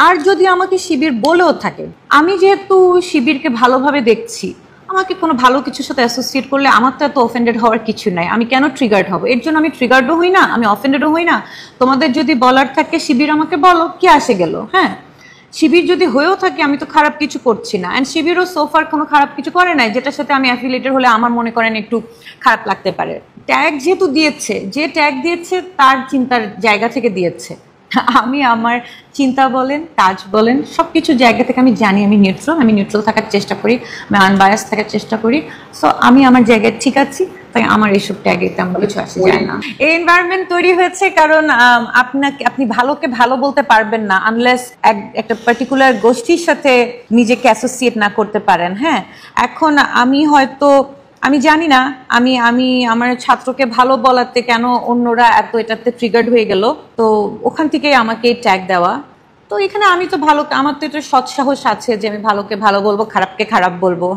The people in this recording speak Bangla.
আর যদি আমাকে শিবির বলেও থাকে, আমি যেহেতু শিবিরকে ভালোভাবে দেখছি, আমাকে কোনো ভালো কিছুর সাথে অ্যাসোসিয়েট করলে আমার তো এত অফেন্ডেড হওয়ার কিছু নাই। আমি কেন ট্রিগার্ড হব? এর জন্য আমি ট্রিগার্ডও হই না, আমি অফেন্ডেডও হই না। তোমাদের যদি বলার থাকে শিবির আমাকে বলো, কি আসে গেল। হ্যাঁ, শিবির যদি হয়েও থাকে আমি তো খারাপ কিছু করছি না, অ্যান্ড শিবিরও সোফার কোনো খারাপ কিছু করে নাই যেটার সাথে আমি অ্যাফিলিয়েটেড হলে আমার মনে করেন একটু খারাপ লাগতে পারে। ট্যাগ যেহেতু দিয়েছে, যে ট্যাগ দিয়েছে তার চিন্তার জায়গা থেকে দিয়েছে। আমি আমার চিন্তা বলেন, কাজ বলেন, সব কিছু জায়গা থেকে আমি জানি আমি নিউট্রাল থাকার চেষ্টা করি, আমি আনবায়াস থাকার চেষ্টা করি। সো আমি আমার জায়গায় ঠিক আছি, তাই আমার এইসব ট্যাগে তেমন কিছু আসে যায় না। এই এনভায়রনমেন্ট তৈরি হয়েছে কারণ আপনি ভালোকে ভালো বলতে পারবেন না আনলেস একটা পার্টিকুলার গোষ্ঠীর সাথে নিজেকে অ্যাসোসিয়েট না করতে পারেন। হ্যাঁ, এখন আমি জানি না আমি আমি আমার ছাত্রকে ভালো বলাতে কেন অন্যরা এত এটাতে ট্রিগার্ড হয়ে গেল, তো ওখান থেকেই আমাকে ট্যাগ দেওয়া। তো এখানে আমি তো ভালো, আমার তো এটা সৎসাহস আছে যে আমি ভালোকে ভালো বলবো, খারাপকে খারাপ বলবো।